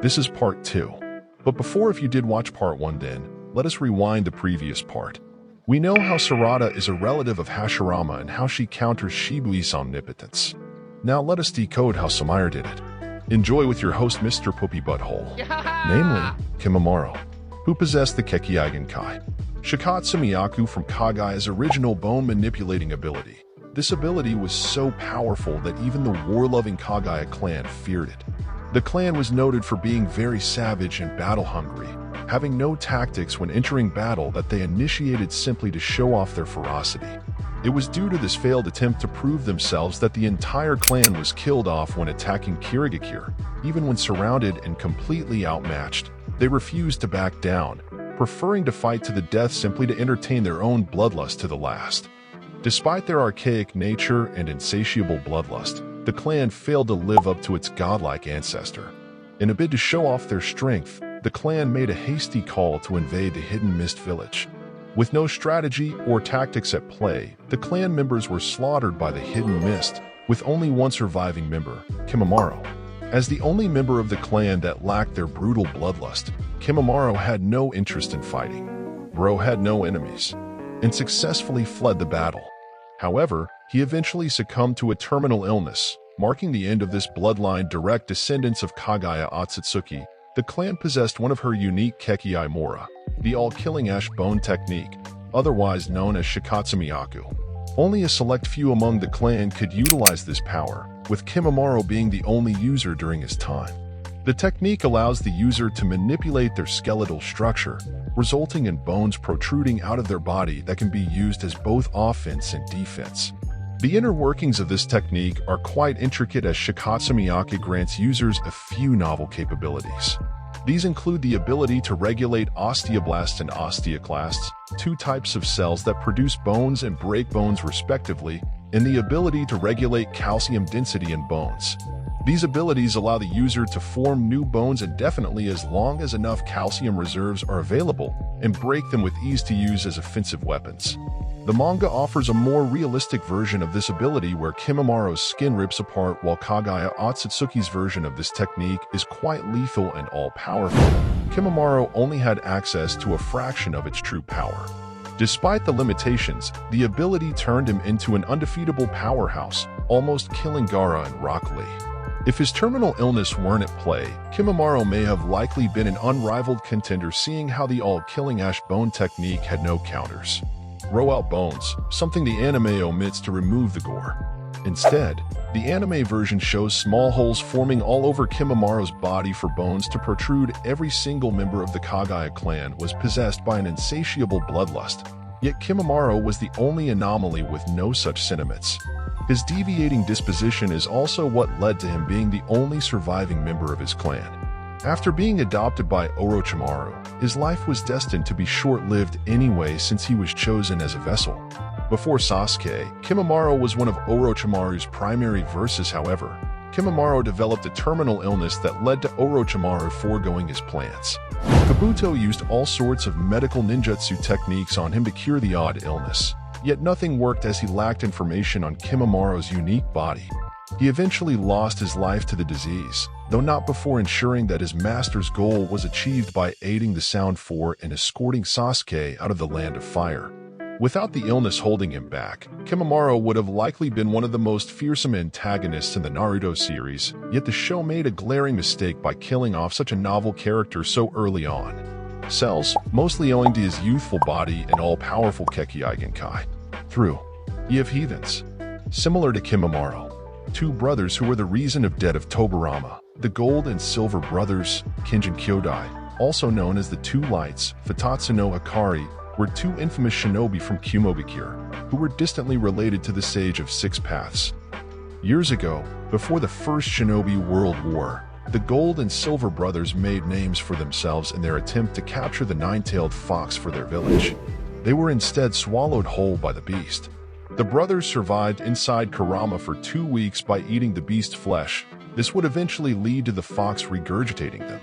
This is part 2. But before, if you did watch part 1, then let us rewind the previous part. We know how Sarada is a relative of Hashirama and how she counters Shibui's omnipotence. Now let us decode how Samire did it. Enjoy with your host Mr. Poopy Butthole, namely Kimimaro, who possessed the Kekkei Genkai. Shikatsu Miyaku from Kagai's original bone manipulating ability. This ability was so powerful that even the war-loving Kagaya clan feared it. The clan was noted for being very savage and battle-hungry, having no tactics when entering battle that they initiated simply to show off their ferocity. It was due to this failed attempt to prove themselves that the entire clan was killed off when attacking Kirigakure. Even when surrounded and completely outmatched, they refused to back down, preferring to fight to the death simply to entertain their own bloodlust to the last. Despite their archaic nature and insatiable bloodlust, the clan failed to live up to its godlike ancestor. In a bid to show off their strength, the clan made a hasty call to invade the Hidden Mist village. With no strategy or tactics at play, the clan members were slaughtered by the Hidden Mist, with only one surviving member, Kimimaro. As the only member of the clan that lacked their brutal bloodlust, Kimimaro had no interest in fighting. Bro had no enemies, and successfully fled the battle. However, he eventually succumbed to a terminal illness, marking the end of this bloodline. Direct descendants of Kagaya Otsutsuki, the clan possessed one of her unique Kekkei Mora, the all-killing ash bone technique, otherwise known as Shikatsu Miyaku. Only a select few among the clan could utilize this power, with Kimimaro being the only user during his time. The technique allows the user to manipulate their skeletal structure, resulting in bones protruding out of their body that can be used as both offense and defense. The inner workings of this technique are quite intricate, as Shikatsu Miyaku grants users a few novel capabilities. These include the ability to regulate osteoblasts and osteoclasts, two types of cells that produce bones and break bones respectively, and the ability to regulate calcium density in bones. These abilities allow the user to form new bones indefinitely as long as enough calcium reserves are available, and break them with ease to use as offensive weapons. The manga offers a more realistic version of this ability where Kimimaro's skin rips apart, while Kagaya Otsutsuki's version of this technique is quite lethal and all-powerful. Kimimaro only had access to a fraction of its true power. Despite the limitations, the ability turned him into an undefeatable powerhouse, almost killing Gaara and Rock Lee. If his terminal illness weren't at play, Kimimaro may have likely been an unrivaled contender, seeing how the all-killing ash bone technique had no counters. Row out bones, something the anime omits to remove the gore. Instead, the anime version shows small holes forming all over Kimimaro's body for bones to protrude. Every single member of the Kagaya clan was possessed by an insatiable bloodlust, yet Kimimaro was the only anomaly with no such sentiments. His deviating disposition is also what led to him being the only surviving member of his clan. After being adopted by Orochimaru, his life was destined to be short-lived anyway, since he was chosen as a vessel. Before Sasuke, Kimimaro was one of Orochimaru's primary verses. However, Kimimaro developed a terminal illness that led to Orochimaru foregoing his plans. Kabuto used all sorts of medical ninjutsu techniques on him to cure the odd illness, yet nothing worked as he lacked information on Kimimaro's unique body. He eventually lost his life to the disease, though not before ensuring that his master's goal was achieved by aiding the Sound Four and escorting Sasuke out of the Land of Fire. Without the illness holding him back, Kimimaro would have likely been one of the most fearsome antagonists in the Naruto series, yet the show made a glaring mistake by killing off such a novel character so early on. Cells, mostly owing to his youthful body and all-powerful Kekkei Genkai. Through Ye of Heathens. Similar to Kimimaro, two brothers who were the reason of death of Tobirama, the Gold and Silver Brothers, Kinjin Kyodai, also known as the Two Lights, Futatsu no Hikari, were two infamous shinobi from Kumogakure, who were distantly related to the Sage of Six Paths. Years ago, before the First Shinobi World War, the Gold and Silver Brothers made names for themselves in their attempt to capture the nine-tailed fox for their village. They were instead swallowed whole by the beast. The brothers survived inside Kurama for 2 weeks by eating the beast's flesh. This would eventually lead to the fox regurgitating them.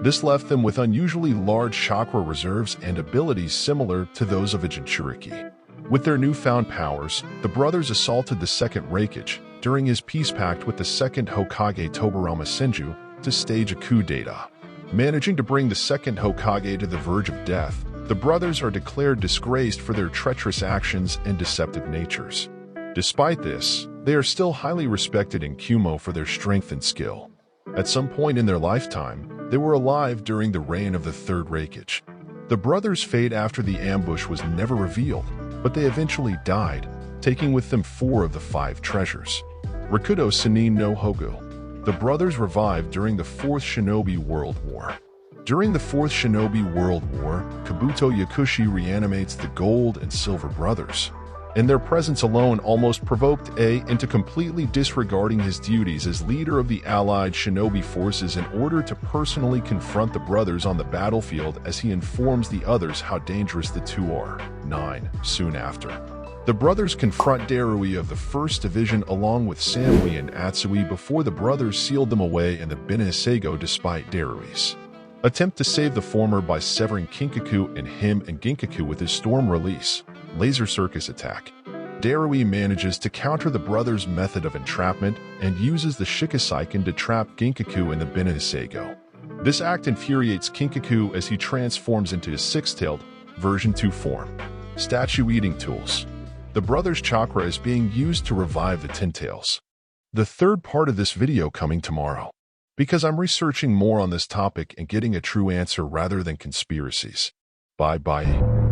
This left them with unusually large chakra reserves and abilities similar to those of a Jinchuriki. With their newfound powers, the brothers assaulted the second Raikage during his peace pact with the second Hokage Tobirama Senju to stage a coup d'etat. Managing to bring the second Hokage to the verge of death, the brothers are declared disgraced for their treacherous actions and deceptive natures. Despite this, they are still highly respected in Kumo for their strength and skill. At some point in their lifetime, they were alive during the reign of the Third Raikage. The brothers' fate after the ambush was never revealed, but they eventually died, taking with them 4 of the 5 treasures. Rakudo Sannin no Hogu. The brothers revived during the Fourth Shinobi World War. During the Fourth Shinobi World War, Kabuto Yakushi reanimates the Gold and Silver brothers, and their presence alone almost provoked A into completely disregarding his duties as leader of the Allied Shinobi forces in order to personally confront the brothers on the battlefield as he informs the others how dangerous the two are. 9. Soon after, the brothers confront Darui of the 1st Division along with Samui and Atsui before the brothers sealed them away in the Binahiseigo despite Darui's attempt to save the former by severing Kinkaku and him and Ginkaku with his storm release, Laser Circus attack. Darui manages to counter the brothers' method of entrapment and uses the Shikasaiken to trap Ginkaku in the Binahiseigo. This act infuriates Kinkaku as he transforms into his 6-tailed version 2 form. Statue eating tools. The brothers' chakra is being used to revive the Ten Tails. The third part of this video coming tomorrow, because I'm researching more on this topic and getting a true answer rather than conspiracies. Bye-bye.